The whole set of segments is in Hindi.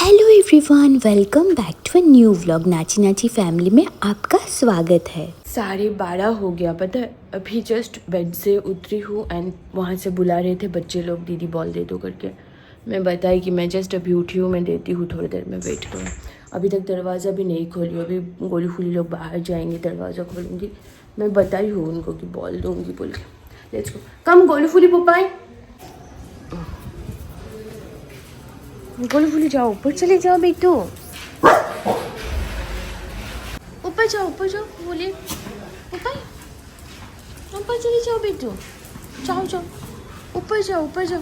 Hello everyone, welcome back to a new vlog. Nachi Nachi family में आपका स्वागत है। 12:30 हो गया, पता है। अभी जस्ट बेड से उतरी हूँ एंड वहाँ से बुला रहे थे बच्चे लोग, दीदी बॉल दे दो करके। मैं बताई कि मैं जस्ट अभी उठी हूँ, मैं देती हूँ, थोड़ी देर में वेट करो। अभी तक दरवाज़ा भी नहीं खोली, अभी गोली फूली लोग बाहर जाएंगे, दरवाज़ा खोलूँगी। मैं बताई हूँ उनको कि बॉल दूँगी बोल के। लेट्स गो, कम गोलू फूली पुपाई, गोलू फूली जाओ, ऊपर चले जाओ बेटू, ऊपर जाओ, ऊपर जाओ, बोलिए ऊपर, ऊपर चले जाओ बेटू, जाओ जाओ, ऊपर जाओ, ऊपर जाओ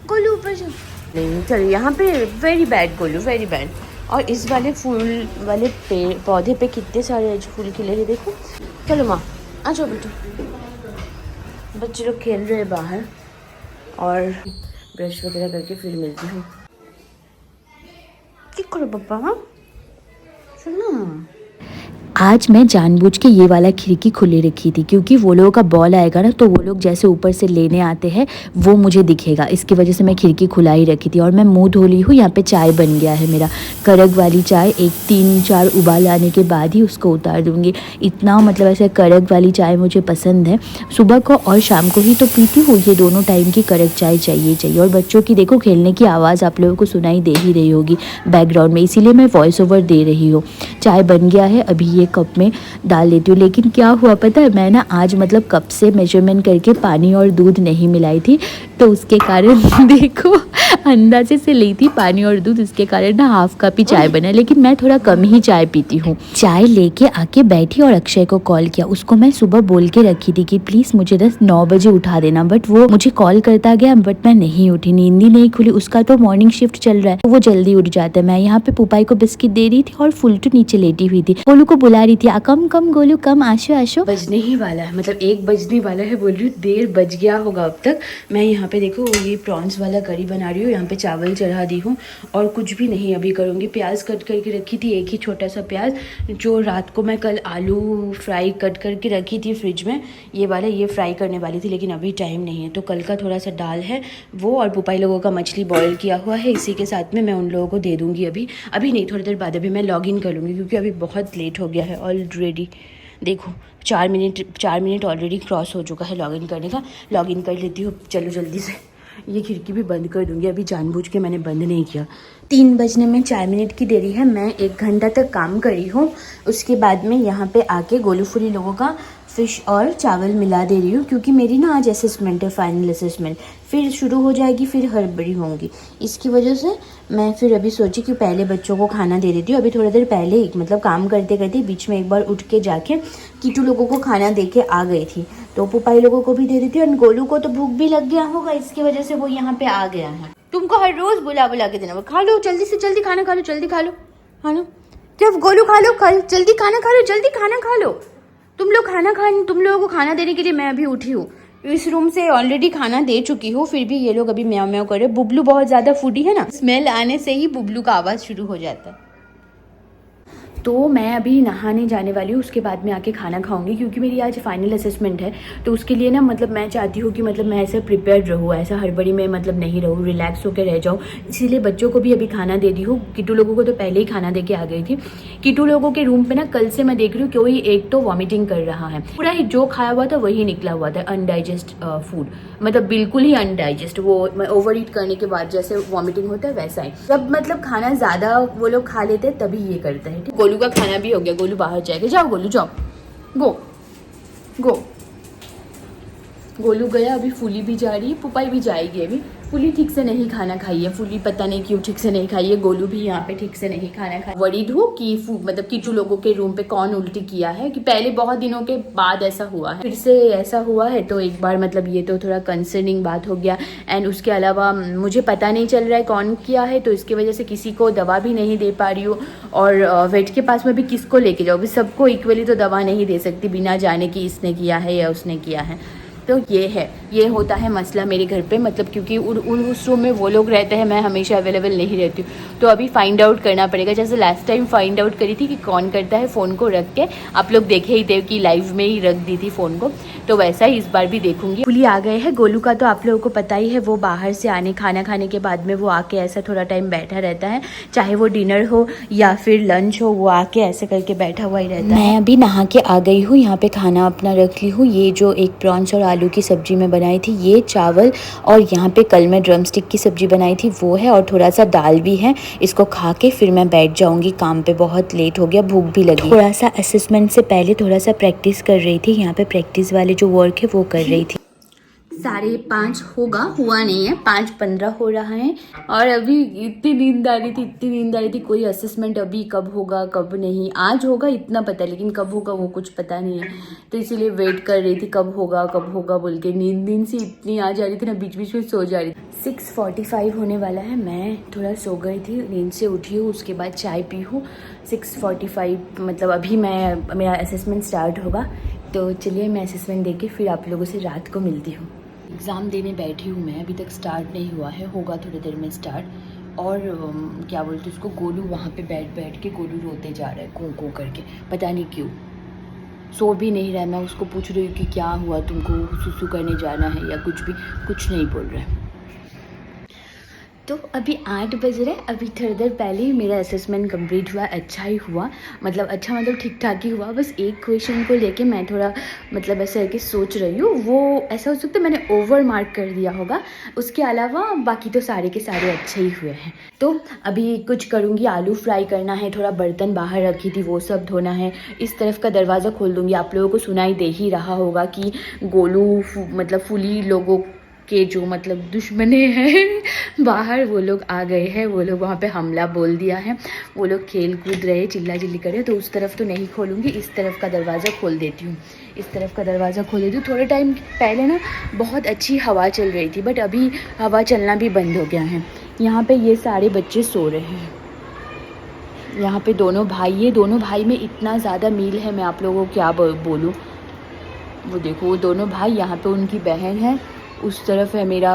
गोलू, ऊपर जाओ। नहीं चलो, यहाँ पे very bad Golu, very bad. और इस वाले फूल वाले पेड़ पौधे पे कितने सारे फूल खिले हैं, देखो। चलो माँ, आ जाओ बेटू। बच्चे लोग खेल रहे हैं बाहर और ब्रश वगैरह करके फिर मिलती हूँ। क्या करो पापा, हाँ सुनो। आज मैं जानबूझ के ये वाला खिड़की खुली रखी थी क्योंकि वो लोगों का बॉल आएगा ना, तो वो लोग जैसे ऊपर से लेने आते हैं वो मुझे दिखेगा। इसकी वजह से मैं खिड़की खुला ही रखी थी। और मैं मुंह धो ली हूँ। यहाँ पे चाय बन गया है मेरा, कड़क वाली चाय। एक 3-4 उबाल आने के बाद ही उसको उतार दूँगी। इतना मतलब ऐसे कड़क वाली चाय मुझे पसंद है। सुबह को और शाम को ही तो पीती हूँ, ये दोनों टाइम की कड़क चाय चाहिए। और बच्चों की देखो खेलने की आवाज़ आप लोगों को सुनाई दे ही रही होगी बैकग्राउंड में, इसीलिए मैं वॉइस ओवर दे रही हूँ। चाय बन गया है, अभी ये कप में डाल लेती हूँ। लेकिन क्या हुआ पता है, मैं ना आज मतलब कप से मेजरमेंट करके पानी और दूध नहीं मिलाई थी, तो उसके कारण देखो अंदाजे से ली थी पानी और दूध, इसके कारण ना हाफ कप ही चाय बना। लेकिन मैं थोड़ा कम ही चाय पीती हूँ। चाय लेके आके बैठी और अक्षय को कॉल किया। उसको मैं सुबह बोल के रखी थी कि प्लीज़ मुझे 9 बजे उठा देना, बट वो मुझे कॉल करता गया, बट मैं नहीं उठी, नींद ही नहीं खुली। उसका तो मॉर्निंग शिफ्ट चल रहा है तो वो जल्दी उठ जाता है। मैं यहाँ पे पुपाई को बिस्किट दे रही थी और फुलटू नीचे लेटी हुई थी। गोलू को बुला रही थी, कम कम गोलू कम, आशो आशो। बजने ही वाला है, मतलब 1 बजने वाला है, बोल रही हूँ देर बज गया होगा अब तक। मैं यहाँ पे देखो ये प्रॉन्स वाला करी बना रही हूँ, यहाँ पे चावल चढ़ा दी हूँ और कुछ भी नहीं अभी करूँगी। प्याज कट करके रखी थी, एक ही छोटा सा प्याज, जो रात को मैं कल आलू फ्राई कट करके रखी थी फ्रिज में, ये वाला ये फ्राई करने वाली थी, लेकिन अभी टाइम नहीं है तो कल का थोड़ा सा दाल है वो, और पुपाई लोगों का मछली बॉयल किया हुआ है, इसी के साथ में मैं उन लोगों को दे दूँगी। अभी नहीं, थोड़ी देर बाद। अभी मैं लॉग इन कर लूँगी क्योंकि अभी बहुत लेट हो गया है ऑलरेडी। देखो 4 मिनट ऑलरेडी क्रॉस हो चुका है लॉगिन करने का। लॉगिन कर लेती हूँ, चलो जल्दी से। ये खिड़की भी बंद कर दूँगी, अभी जानबूझ के मैंने बंद नहीं किया। 3 बजने में 4 मिनट की देरी है। मैं 1 घंटा तक काम करी हूँ, उसके बाद में यहाँ पे आके गोलू फूली लोगों का फ़िश और चावल मिला दे रही हूँ क्योंकि मेरी ना आज असेसमेंट है, फाइनल असेसमेंट फिर शुरू हो जाएगी, फिर हड़बड़ी होंगी। इसकी वजह से मैं फिर अभी सोची कि पहले बच्चों को खाना दे देती हूँ। अभी थोड़ी देर पहले ही, मतलब काम करते करते बीच में एक बार उठ के जाके कीटू लोगों को खाना दे के आ गई थी, तो पुपाई लोगों को भी दे देती हूँ। और गोलू को तो भूख भी लग गया होगा, इसकी वजह से वो यहाँ पे आ गया है। तुमको हर रोज़ बुला बुला के देना, वो खा लो जल्दी से, जल्दी खाना खा लो, जल्दी खा लो, खा लो। जब गोलू खा लो, जल्दी खाना खा लो, जल्दी खाना खा लो। तुम लोगों को खाना देने के लिए मैं अभी उठी हूँ। इस रूम से ऑलरेडी खाना दे चुकी हूँ, फिर भी ये लोग अभी म्याऊ म्याऊ कर रहे। बुबलू बहुत ज़्यादा फूडी है ना, स्मेल आने से ही बुबलू का आवाज़ शुरू हो जाता है। तो मैं अभी नहाने जाने वाली हूँ, उसके बाद में आके खाना खाऊंगी क्योंकि मेरी आज फाइनल असेसमेंट है। तो उसके लिए ना मतलब मैं चाहती हूँ कि मतलब मैं ऐसे प्रिपेयर्ड रहूँ, ऐसा हड़बड़ी में मतलब नहीं रहूँ, रिलैक्स होकर रह जाऊँ। इसीलिए बच्चों को भी अभी खाना दे दी हूँ। किटू लोगों को तो पहले ही खाना दे के आ गई थी। किटू लोगों के रूम पे ना कल से मैं देख रही हूँ कोई एक तो वॉमिटिंग कर रहा है, पूरा ही जो खाया हुआ था वही निकला हुआ था, अनडाइजेस्ट फूड, मतलब बिल्कुल ही अनडाइजेस्ट। वो ओवर ईट करने के बाद जैसे वॉमिटिंग होता है वैसा ही। जब मतलब खाना ज़्यादा वो लोग खा लेते हैं तभी ये करता है। गोलू का खाना भी हो गया, गोलू बाहर जाएगा, जाओ गोलू जाओ, गो गो। गोलू गया, अभी फूली भी जा रही है, पुपाई भी जाएगी। अभी फूली ठीक से नहीं खाना खाई है, फूली पता नहीं क्यों ठीक से नहीं खाई है। गोलू भी यहाँ पे ठीक से नहीं खाना खाया। वरीड हूँ कि मतलब किचू लोगों के रूम पे कौन उल्टी किया है, कि पहले बहुत दिनों के बाद ऐसा हुआ है, फिर से ऐसा हुआ है तो एक बार मतलब ये तो थोड़ा कंसर्निंग बात हो गया। एंड उसके अलावा मुझे पता नहीं चल रहा है कौन किया है, तो इसकी वजह से किसी को दवा भी नहीं दे पा रही हूँ। और वेट के पास में भी किसको लेके जाओ, सबको इक्वली तो दवा नहीं दे सकती बिना जाने कि इसने किया है या उसने किया है। तो ये है, ये होता है मसला मेरे घर पे, मतलब क्योंकि उस रूम में वो लोग रहते हैं, मैं हमेशा अवेलेबल नहीं रहती हूँ। तो अभी फाइंड आउट करना पड़ेगा, जैसे लास्ट टाइम फाइंड आउट करी थी कि कौन करता है फ़ोन को रख के, आप लोग देखे ही थे कि लाइव में ही रख दी थी फ़ोन को, तो वैसा ही इस बार भी देखूंगी। फुली आ गए हैं, गोलू का तो आप लोगों को पता ही है, वो बाहर से खाना खाने के बाद में वो आके ऐसा थोड़ा टाइम बैठा रहता है, चाहे वो डिनर हो या फिर लंच हो, वो आके ऐसे करके बैठा हुआ ही रहता है। मैं अभी नहा के आ गई हूँ, यहाँ पे खाना अपना रख ली हूँ। ये जो एक प्रॉन्स और आलू की सब्जी मैं बनाई थी, ये चावल, और यहाँ पे कल मैं ड्रम स्टिक की सब्जी बनाई थी वो है, और थोड़ा सा दाल भी है। इसको खा के फिर मैं बैठ जाऊँगी काम पे, बहुत लेट हो गया, भूख भी लगी। थोड़ा सा असेसमेंट से पहले थोड़ा सा प्रैक्टिस कर रही थी, यहाँ पे प्रैक्टिस वाले जो वर्क है वो कर रही थी। 5:30 होगा, हुआ नहीं है, 5:15 हो रहा है, और अभी इतनी नींद आ रही थी, कोई असेसमेंट अभी कब होगा कब नहीं, आज होगा इतना पता है, लेकिन कब होगा वो कुछ पता नहीं है, तो इसीलिए वेट कर रही थी कब होगा बोल के। नींद से इतनी आ जा रही थी ना, बीच बीच में सो जा रही थी। 6:45 होने वाला है, मैं थोड़ा सो गई थी, नींद से उठी हूँ, उसके बाद चाय पी हूँ। 6:45 मतलब अभी मेरा असेसमेंट स्टार्ट होगा, तो चलिए मैं असेसमेंट दे के फिर आप लोगों से रात को मिलती हूँ। एग्ज़ाम देने बैठी हूँ मैं, अभी तक स्टार्ट नहीं हुआ है, होगा थोड़ी देर में स्टार्ट। और क्या बोलते उसको, गोलू वहाँ पे बैठ के गोलू रोते जा रहा है को करके, पता नहीं क्यों, सो भी नहीं रहा है। मैं उसको पूछ रही हूँ कि क्या हुआ, तुमको सुसु करने जाना है या कुछ नहीं बोल रहा है। तो अभी 8 बज रहे, अभी थोड़ी देर पहले ही मेरा असेसमेंट कंप्लीट हुआ, अच्छा ही हुआ, मतलब ठीक ठाक ही हुआ। बस एक क्वेश्चन को लेके मैं थोड़ा मतलब ऐसे करके सोच रही हूँ, वो ऐसा हो सकता है मैंने ओवर मार्क कर दिया होगा, उसके अलावा बाकी तो सारे के सारे अच्छे ही हुए हैं। तो अभी कुछ करूँगी, आलू फ्राई करना है, थोड़ा बर्तन बाहर रखी थी वो सब धोना है, इस तरफ का दरवाज़ा खोल दूँगी। आप लोगों को सुनाई दे ही रहा होगा कि गोलू मतलब फुली लोगों के जो मतलब दुश्मने हैं बाहर, वो लोग आ गए हैं, वो लोग वहाँ पे हमला बोल दिया है, वो लोग खेल कूद रहे, चिल्ला चिल्ली कर रहे, तो उस तरफ तो नहीं खोलूँगी, इस तरफ का दरवाज़ा खोल देती हूँ, थोड़े टाइम पहले ना बहुत अच्छी हवा चल रही थी, बट अभी हवा चलना भी बंद हो गया है। यहाँ पे ये सारे बच्चे सो रहे हैं, यहाँ पे दोनों भाई में इतना ज़्यादा मील है, मैं आप लोगों को क्या बोलूँ। वो देखो, वो दोनों भाई, यहाँ पे उनकी बहन है, उस तरफ है मेरा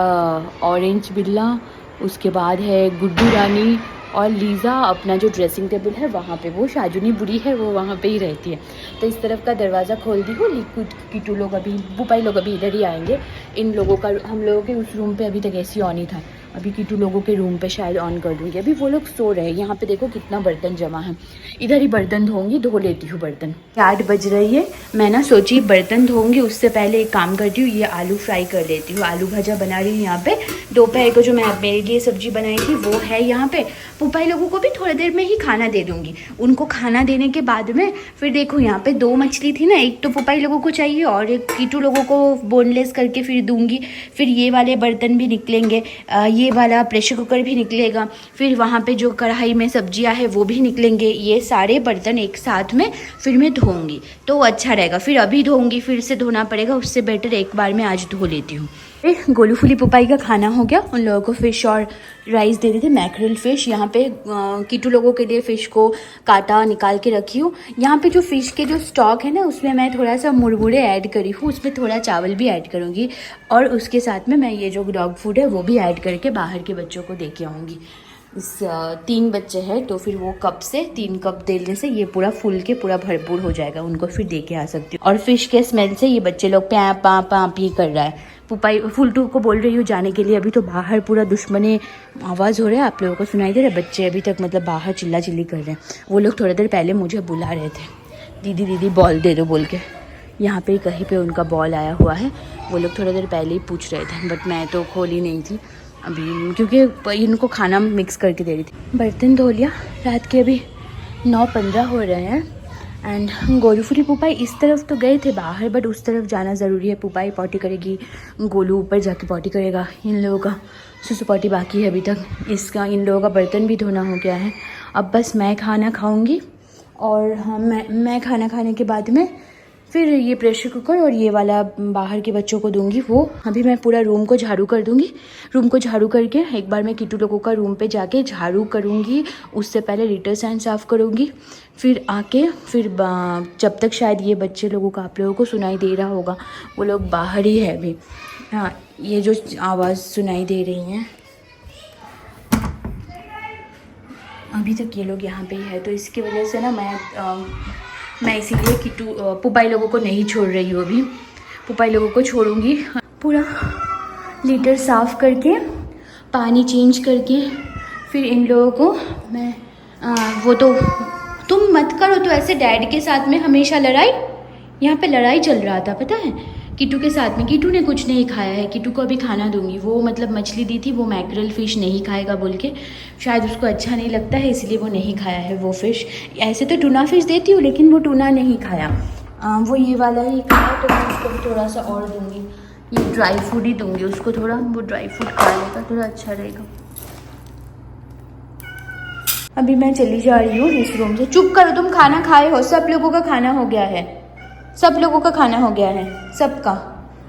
ऑरेंज बिल्ला, उसके बाद है गुड्डू रानी, और लीज़ा अपना जो ड्रेसिंग टेबल है वहाँ पे, वो शाजुनी बुरी है, वो वहाँ पे ही रहती है। तो इस तरफ का दरवाज़ा खोल दी हूँ। लिक्विड कीटू लोग अभी, बुपाई लोग अभी इधर ही आएंगे। इन लोगों का, हम लोगों के उस रूम पे अभी तक एसी ऑन ही था, अभी कीटू लोगों के रूम पे शायद ऑन कर दूँगी। अभी वो लोग सो रहे हैं। यहाँ पे देखो कितना बर्तन जमा है, इधर ही बर्तन धोऊंगी, धो लेती हूँ बर्तन। 8 बज रही है, मैं ना सोची बर्तन धोऊंगी, उससे पहले एक काम करती हूँ, ये आलू फ्राई कर लेती हूँ। आलू भजा बना रही हूँ यहाँ पे। दोपहर को जो मैं मेरे लिए सब्जी बनाई थी वो है यहाँ पे। पुपाई लोगों को भी थोड़ी देर में ही खाना दे दूँगी। उनको खाना देने के बाद में फिर देखो यहाँ पे 2 मछली थी ना, एक तो पुपाई लोगों को चाहिए और एक कीटू लोगों को बोनलेस करके फिर दूँगी। फिर ये वाले बर्तन भी निकलेंगे, ये वाला प्रेशर कुकर भी निकलेगा, फिर वहाँ पे जो कढ़ाई में सब्जियाँ है वो भी निकलेंगे। ये सारे बर्तन एक साथ में फिर मैं धोऊंगी तो अच्छा रहेगा। फिर अभी धोऊंगी फिर से धोना पड़ेगा, उससे बेटर एक बार मैं आज धो लेती हूँ। गोलू फुली पुपाई का खाना हो गया, उन लोगों को फ़िश और राइस दे देते, मैकरल फ़िश। यहाँ पे कीटू लोगों के लिए फ़िश को काटा निकाल के रखी हूँ। यहाँ पे जो फ़िश के जो स्टॉक है ना, उसमें मैं थोड़ा सा मुरमुरे ऐड करी हूँ, उसमें थोड़ा चावल भी ऐड करूँगी और उसके साथ में मैं ये जो डॉग फूड है वो भी ऐड करके बाहर के बच्चों को दे के आऊँगी। 3 बच्चे हैं तो फिर वो कप से 3 कप देने से ये पूरा फुल के पूरा भरपूर हो जाएगा, उनको फिर दे के आ सकती हूँ। और फिश के स्मेल से ये बच्चे लोग प्याँ पाँ पाँ पी कर रहा है। पुपाई फुलटू को बोल रही हूँ जाने के लिए, अभी तो बाहर पूरा दुश्मनी आवाज़ हो रहा है, आप लोगों को सुनाई दे रहा है। बच्चे अभी तक मतलब बाहर चिल्ला चिल्ली कर रहे हैं। वो लोग थोड़ी देर पहले मुझे बुला रहे थे, दीदी दीदी बॉल दे दो बोल के। यहाँ पे कहीं पे उनका बॉल आया हुआ है, वो लोग थोड़ी देर पहले ही पूछ रहे थे, बट मैं तो खोली नहीं थी अभी, क्योंकि इनको खाना मिक्स करके दे रही थी। बर्तन धो लिया, रात के अभी 9:15 हो रहे हैं। एंड गोलू फुली पुपाई इस तरफ तो गए थे बाहर, बट उस तरफ जाना ज़रूरी है। पुपाई पॉटी करेगी, गोलू ऊपर जाके पॉटी करेगा। इन लोगों का सुसु पॉटी बाकी है अभी तक, इसका इन लोगों का बर्तन भी धोना हो गया है। अब बस मैं खाना खाऊंगी और हाँ, मैं खाना खाने के बाद में फिर ये प्रेशर कुकर और ये वाला बाहर के बच्चों को दूंगी। वो अभी मैं पूरा रूम को झाड़ू कर दूंगी। रूम को झाड़ू करके एक बार मैं कीटू लोगों का रूम पे जाके झाड़ू करूंगी, उससे पहले लिटर सैंड साफ़ करूंगी। फिर आके फिर जब तक शायद ये बच्चे लोगों का आप लोगों को सुनाई दे रहा होगा, वो लोग बाहर ही है अभी, हाँ, ये जो आवाज़ सुनाई दे रही है अभी तक ये लोग यहाँ पे ही है, तो इसकी वजह से ना मैं इसीलिए किट्टू पुपाई लोगों को नहीं छोड़ रही हूँ अभी। पुपाई लोगों को छोड़ूंगी, पूरा लीटर साफ़ करके पानी चेंज करके फिर इन लोगों को मैं वो तो तुम मत करो तो ऐसे डैड के साथ में हमेशा लड़ाई। यहाँ पे लड़ाई चल रहा था पता है किट्टू के साथ में। किट्टू ने कुछ नहीं खाया है, किट्टू को अभी खाना दूंगी। वो मतलब मछली दी थी, वो मैकरल फ़िश नहीं खाएगा बोल के, शायद उसको अच्छा नहीं लगता है इसलिए वो नहीं खाया है वो फ़िश। ऐसे तो टूना फ़िश देती हूँ लेकिन वो टूना नहीं खाया, वो ये वाला ही खाया, तो मैं उसको भी थोड़ा सा और दूँगी। ये ड्राई फ्रूट ही दूँगी उसको थोड़ा, वो ड्राई फ्रूट खा लेगा थोड़ा अच्छा रहेगा। अभी मैं चली जा रही हूँ इस रूम से। चुप करो, तुम खाना खाए हो, सब लोगों का खाना हो गया है, सब लोगों का खाना हो गया है सबका।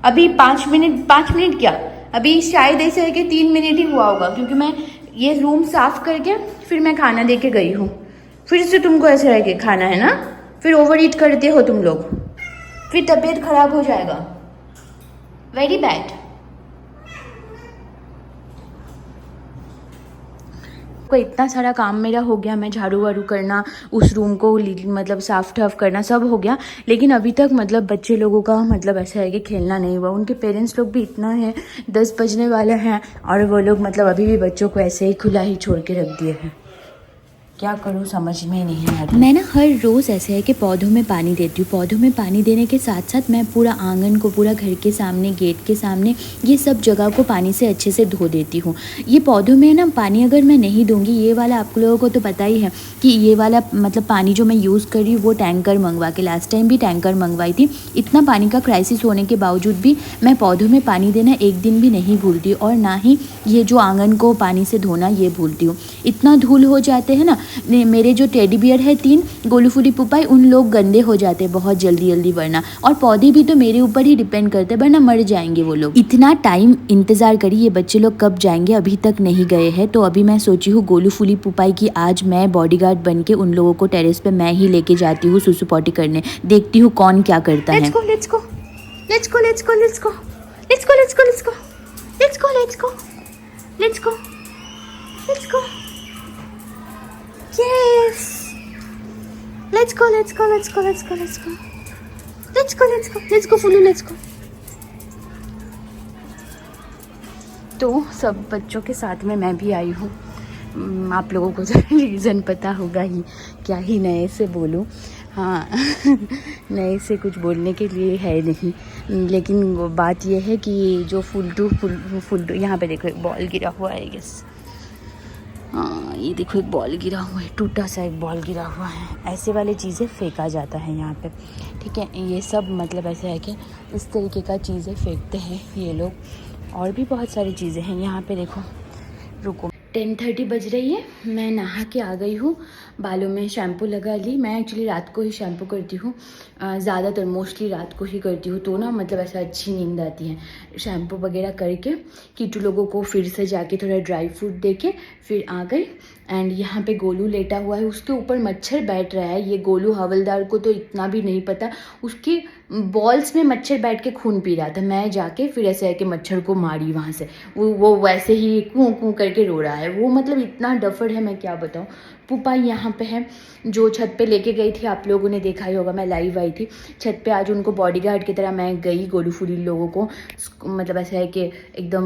अभी 5 मिनट क्या, अभी शायद ऐसे है कि 3 मिनट ही हुआ होगा, क्योंकि मैं ये रूम साफ़ करके फिर मैं खाना दे के गई हूँ। फिर से तुमको ऐसे रह के खाना है ना, फिर ओवर ईट करते हो तुम लोग, फिर तबीयत खराब हो जाएगा, वेरी बैड। को इतना सारा काम मेरा हो गया, मैं झाड़ू वाड़ू करना, उस रूम को मतलब साफ टफ करना सब हो गया, लेकिन अभी तक मतलब बच्चे लोगों का मतलब ऐसा है कि खेलना नहीं हुआ। उनके पेरेंट्स लोग भी इतना है, 10 बजने वाले हैं और वो लोग मतलब अभी भी बच्चों को ऐसे ही खुला ही छोड़ के रख दिए हैं। क्या करूँ समझ में नहीं आ रहा। मैं ना हर रोज़ ऐसे है कि पौधों में पानी देती हूँ। पौधों में पानी देने के साथ साथ मैं पूरा आंगन को, पूरा घर के सामने, गेट के सामने, ये सब जगह को पानी से अच्छे से धो देती हूँ। ये पौधों में ना पानी अगर मैं नहीं दूँगी, ये वाला आप लोगों को तो पता ही है कि ये वाला मतलब पानी जो मैं यूज़ कर रही हूँ वो टैंकर मंगवा के, लास्ट टाइम भी टैंकर मंगवाई थी। इतना पानी का क्राइसिस होने के बावजूद भी मैं पौधों में पानी देना एक दिन भी नहीं भूलती, और ना ही ये जो आंगन को पानी से धोना ये भूलती हूँ। इतना धूल हो जाते हैं ना, मेरे जो टेडी बियर है 3 गोलू फूली पुपाई, उन लोग गंदे हो जाते हैं बहुत जल्दी वरना, और पौधे भी तो मेरे ऊपर ही डिपेंड करते हैं, वरना मर जाएंगे वो लोग। इतना टाइम इंतज़ार करी ये बच्चे लोग कब जाएंगे, अभी तक नहीं गए हैं। तो अभी मैं सोची हूँ गोलू फूली पुपाई की आज मैं बॉडीगार्ड बन के उन लोगों को टेरेस पे मैं ही लेके जाती हूँ सुसु पॉटी करने, देखती हूँ कौन क्या करता है। Yes. Let's go, Fulu, let's go. तो सब बच्चों के साथ में मैं भी आई हूँ। आप लोगों को तो रीज़न पता होगा ही, क्या ही नए से बोलूँ। हाँ नए से कुछ बोलने के लिए है नहीं, लेकिन बात यह है कि जो फुल यहाँ पे देखो एक बॉल गिरा हुआ है, गेस। हाँ ये देखो एक बॉल गिरा हुआ है, टूटा सा एक बॉल गिरा हुआ है। ऐसे वाले चीज़ें फेंका जाता है यहाँ पे, ठीक है। ये सब मतलब ऐसा है कि इस तरीके का चीज़ें फेंकते हैं ये लोग। और भी बहुत सारी चीज़ें हैं यहाँ पे, देखो। रुको, 10:30 बज रही है, मैं नहा के आ गई हूँ, बालों में शैम्पू लगा ली। मैं एक्चुअली रात को ही शैम्पू करती हूँ, ज़्यादातर मोस्टली रात को ही करती हूँ, तो ना मतलब ऐसा अच्छी नींद आती है। शैम्पू वगैरह करके किट्टू लोगों को फिर से जाके थोड़ा ड्राई फ्रूट दे के फिर आ गई। एंड यहाँ पे गोलू लेटा हुआ है, उसके ऊपर मच्छर बैठ रहा है। ये गोलू हवलदार को तो इतना भी नहीं पता, उसकी बॉल्स में मच्छर बैठ के खून पी रहा था। मैं जाके फिर ऐसे है कि मच्छर को मारी वहाँ से, वो वैसे ही कूँ कूँ करके रो रहा है। वो मतलब इतना डफर है, मैं क्या बताऊँ। पुपाई यहाँ पे है, जो छत पे लेके गई थी, आप लोगों ने देखा ही होगा, मैं लाइव आई थी छत पे। आज उनको बॉडीगार्ड की तरह मैं गई गोलू फूली लोगों को, मतलब ऐसा है कि एकदम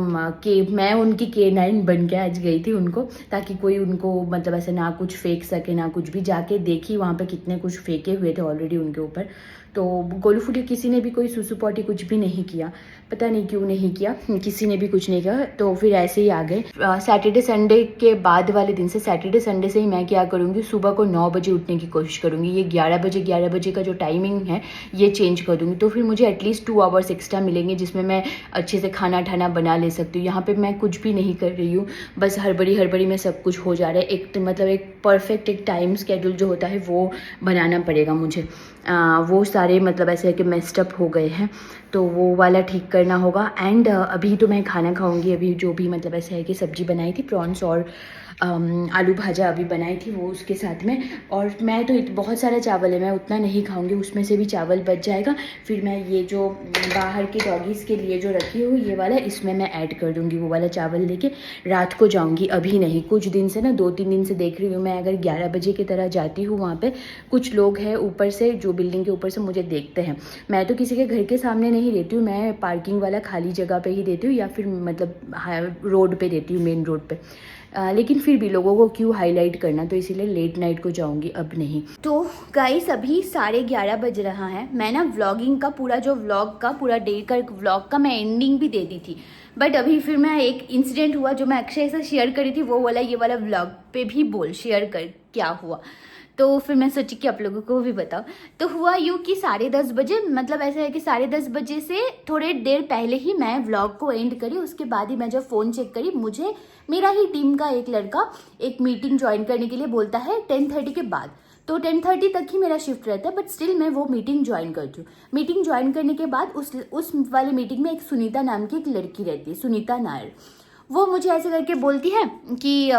मैं उनकी K9 बन के आज गई थी उनको, ताकि कोई उनको मतलब ऐसे ना कुछ फेंक सके ना कुछ भी। जाके देखी वहाँ पे कितने कुछ फेंके हुए थे ऑलरेडी उनके ऊपर। तो गोलू फूली किसी ने भी कोई सुसु पॉटी कुछ भी नहीं किया, पता नहीं क्यों नहीं किया, किसी ने भी कुछ नहीं किया। तो फिर ऐसे ही आ गए। सैटरडे संडे के बाद वाले दिन से, सैटरडे संडे से ही मैं क्या करूँगी, सुबह को 9 बजे उठने की कोशिश करूँगी। ये 11 बजे का जो टाइमिंग है ये चेंज कर दूँगी, तो फिर मुझे एटलीस्ट 2 आवर्स एक्स्ट्रा मिलेंगे, जिसमें मैं अच्छे से खाना ठाना बना ले सकती हूँ। यहाँ पर मैं कुछ भी नहीं कर रही हूँ, बस हड़बड़ी में सब कुछ हो जा रहा है। एक मतलब एक परफेक्ट एक टाइम स्केड्यूल जो होता है वो बनाना पड़ेगा मुझे। वो सारे मतलब ऐसे है कि मेस्ड अप हो गए हैं, तो वो वाला ठीक करना होगा। एंड अभी तो मैं खाना खाऊंगी, अभी जो भी मतलब ऐसे है कि सब्जी बनाई थी प्रॉन्स और आलू भाजा अभी बनाई थी वो उसके साथ में। और मैं तो बहुत सारा चावल है, मैं उतना नहीं खाऊंगी, उसमें से भी चावल बच जाएगा। फिर मैं ये जो बाहर के डॉगीज़ के लिए जो रखी हूँ ये वाला, इसमें मैं ऐड कर दूँगी वो वाला चावल लेके रात को जाऊँगी। अभी नहीं, कुछ दिन से ना 2-3 दिन से देख रही हूँ मैं, अगर 11 बजे की तरह जाती हूँ वहाँ पे कुछ लोग हैं ऊपर से, जो बिल्डिंग के ऊपर से मुझे देखते हैं। मैं तो किसी के घर के सामने नहीं देती हूँ, मैं पार्किंग वाला खाली जगह पे ही देती हूँ, या फिर मतलब रोड पे देती हूँ, मेन रोड पे। लेकिन फिर भी लोगों को क्यों हाईलाइट करना, तो इसीलिए लेट नाइट को जाऊंगी, अब नहीं। तो गाइस अभी 11:30 बज रहा है। मैं ना व्लॉगिंग का पूरा जो व्लॉग का पूरा डे का व्लॉग का मैं एंडिंग भी दे दी थी, बट अभी फिर मैं एक इंसिडेंट हुआ जो मैं अक्षय से शेयर करी थी, वो वाला ये वाला व्लॉग पे भी शेयर कर क्या हुआ। तो फिर मैं सोची कि आप लोगों को भी बताओ। तो हुआ यूँ कि 10:30 बजे, मतलब ऐसा है कि 10:30 बजे से थोड़े देर पहले ही मैं व्लॉग को एंड करी। उसके बाद ही मैं जब फ़ोन चेक करी, मुझे मेरा ही टीम का एक लड़का एक मीटिंग ज्वाइन करने के लिए बोलता है 10:30 के बाद। तो 10:30 तक ही मेरा शिफ्ट रहता है, बट स्टिल मैं वो मीटिंग ज्वाइन करती हूँ। मीटिंग ज्वाइन करने के बाद उस वाली मीटिंग में एक सुनीता नाम की एक लड़की रहती है, सुनीता नायर। वो मुझे ऐसे करके बोलती है कि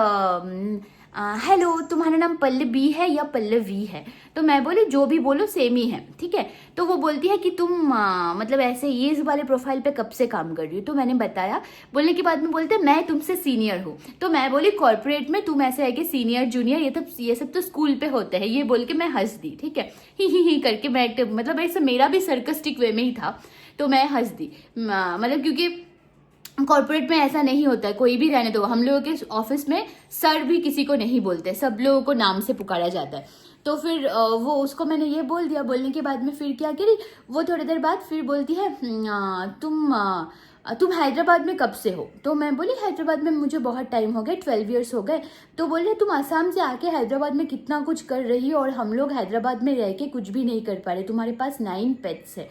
हेलो, तुम्हारा नाम पल्लवी है या पल्लवी है? तो मैं बोली जो भी बोलो सेम ही है, ठीक है। तो वो बोलती है कि तुम मतलब ऐसे ये वाले प्रोफाइल पे कब से काम कर रही हो? तो मैंने बताया। बोलने के बाद में बोलते हैं मैं तुमसे सीनियर हूँ। तो मैं बोली कॉर्पोरेट में तुम ऐसे है कि सीनियर जूनियर ये सब तो स्कूल पे होते हैं। ये बोल के मैं हंस दी, ठीक है, ही करके। मैं मतलब ऐसे मेरा भी सर्कस्टिक वे में ही था, तो मैं हंस दी। मतलब क्योंकि कॉर्पोरेट में ऐसा नहीं होता है, कोई भी रहने दो। हम लोगों के ऑफिस में सर भी किसी को नहीं बोलते, सब लोगों को नाम से पुकारा जाता है। तो फिर वो उसको मैंने ये बोल दिया। बोलने के बाद में फिर क्या करी, वो थोड़ी देर बाद फिर बोलती है तुम हैदराबाद में कब से हो? तो मैं बोली हैदराबाद में मुझे बहुत टाइम हो गए, 12 ईयर्स हो गए। तो बोले तुम आसाम से आके हैदराबाद में कितना कुछ कर रही हो, और हम लोग हैदराबाद में रह के कुछ भी नहीं कर पा रहे, तुम्हारे पास 9 पेट्स है।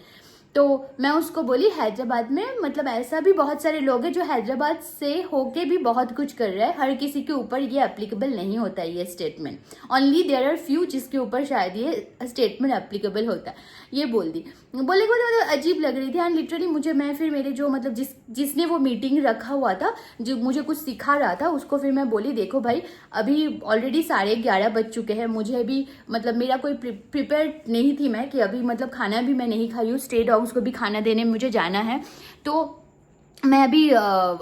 तो मैं उसको बोली हैदराबाद में मतलब ऐसा भी बहुत सारे लोग हैं जो हैदराबाद से होके भी बहुत कुछ कर रहे हैं, हर किसी के ऊपर ये एप्लीकेबल नहीं होता है ये statement. Only there are few जिसके ऊपर शायद ये स्टेटमेंट एप्लीकेबल होता है। ये बोल दी। बोले को तो अजीब लग रही थी एंड लिटरली मुझे, मैं फिर मेरे जो मतलब जिसने वो मीटिंग रखा हुआ था, जो मुझे कुछ सिखा रहा था, उसको फिर मैं बोली देखो भाई अभी ऑलरेडी 11:30 बज चुके हैं, मुझे अभी मतलब मेरा कोई प्रिपेयर नहीं थी मैं कि अभी मतलब खाना भी मैं नहीं खाई हूँ, स्टे डॉग्स को भी खाना देने मुझे जाना है, तो मैं अभी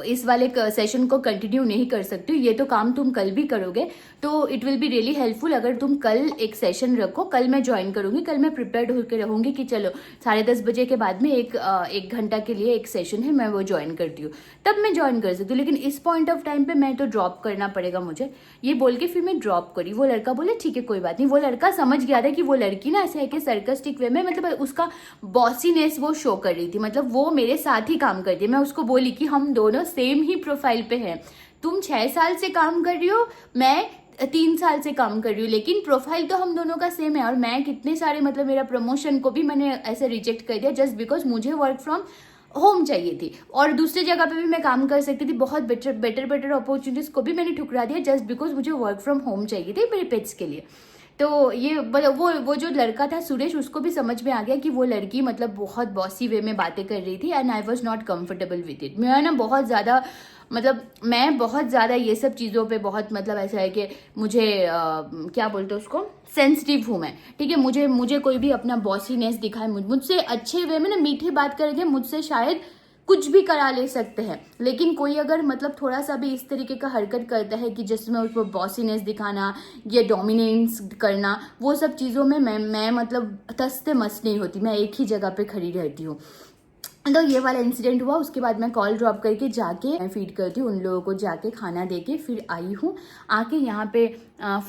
इस वाले सेशन को कंटिन्यू नहीं कर सकती हूँ। ये तो काम तुम कल भी करोगे, तो it will be really helpful अगर तुम कल एक सेशन रखो। कल मैं ज्वाइन करूँगी, कल मैं प्रिपेयर्ड होकर रहूँगी कि चलो 10:30 बजे के बाद में एक घंटा के लिए एक सेशन है, मैं वो ज्वाइन करती हूँ, तब मैं ज्वाइन कर सकती हूँ। लेकिन इस पॉइंट ऑफ टाइम पे मैं तो ड्रॉप करना पड़ेगा मुझे, ये बोल के फिर मैं ड्रॉप करी। वो लड़का बोले ठीक है कोई बात नहीं। वो लड़का समझ गया था कि वो लड़की ना ऐसे है कि सर्कस्टिक वे में मतलब उसका बॉसीनेस वो शो कर रही थी, मतलब वो मेरे साथ ही काम करती है। मैं उसको बोली कि हम दोनों सेम ही प्रोफाइल पे हैं, तुम 6 साल से काम कर रही हो, मैं 3 साल से काम कर रही हूँ, लेकिन प्रोफाइल तो हम दोनों का सेम है। और मैं कितने सारे मतलब मेरा प्रमोशन को भी मैंने ऐसे रिजेक्ट कर दिया जस्ट बिकॉज मुझे वर्क फ्रॉम होम चाहिए थी, और दूसरी जगह पे भी मैं काम कर सकती थी। बहुत बेटर अपॉर्चुनिटीज़ को भी मैंने ठुकरा दिया जस्ट बिकॉज मुझे वर्क फ्रॉम होम चाहिए थी मेरे पेट्स के लिए। तो ये वो जो लड़का था सुरेश, उसको भी समझ में आ गया कि वो लड़की मतलब बहुत बॉसी वे में बातें कर रही थी and I was not comfortable with it. मैं बहुत ज़्यादा ये सब चीज़ों पे बहुत मतलब ऐसा है कि मुझे क्या बोलते हैं उसको, सेंसिटिव हूँ मैं, ठीक है। मुझे कोई भी अपना बॉसीनेस दिखाए, मुझसे अच्छे वे में ना मीठी बात करके मुझसे शायद कुछ भी करा ले सकते हैं, लेकिन कोई अगर मतलब थोड़ा सा भी इस तरीके का हरकत करता है कि जिसमें उसको बॉसीनेस दिखाना या डोमिनेंस करना, वो सब चीज़ों में मैं मतलब तस्ते मस्त नहीं होती, मैं एक ही जगह पे खड़ी रहती हूँ। तो ये वाला इंसिडेंट हुआ। उसके बाद मैं कॉल ड्रॉप करके जाके मैं फीड करती हूँ उन लोगों को, जाके खाना देके फिर आई हूँ। आके यहाँ पे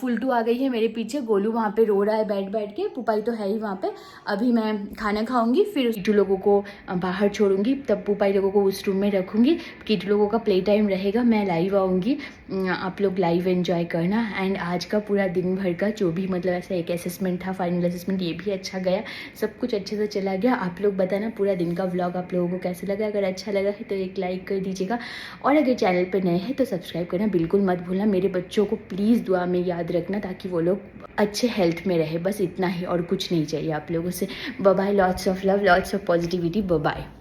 फुलटू आ गई है मेरे पीछे, गोलू वहाँ पे रो रहा है बैठ के, पुपाई तो है ही वहाँ पे। अभी मैं खाना खाऊंगी, फिर कीटू लोगों को बाहर छोड़ूंगी, तब पुपाई लोगों को उस रूम में रखूँगी। कीटू लोगों का प्ले टाइम रहेगा, मैं लाइव आऊँगी, आप लोग लाइव एंजॉय करना। एंड आज का पूरा दिन भर का जो भी मतलब ऐसा एक असेसमेंट था, फाइनल असेसमेंट, ये भी अच्छा गया, सब कुछ अच्छे से चला गया। आप लोग बताना पूरा दिन का व्लॉग आप लोगों को कैसे लगा। अगर अच्छा लगा है तो एक लाइक कर दीजिएगा, और अगर चैनल पर नए हैं तो सब्सक्राइब करना बिल्कुल मत भूलना। मेरे बच्चों को प्लीज़ दुआ में याद रखना ताकि वो लोग अच्छे हेल्थ में रहे, बस इतना ही और कुछ नहीं चाहिए आप लोगों से। Bye bye, lots of love, lots of positivity, bye bye.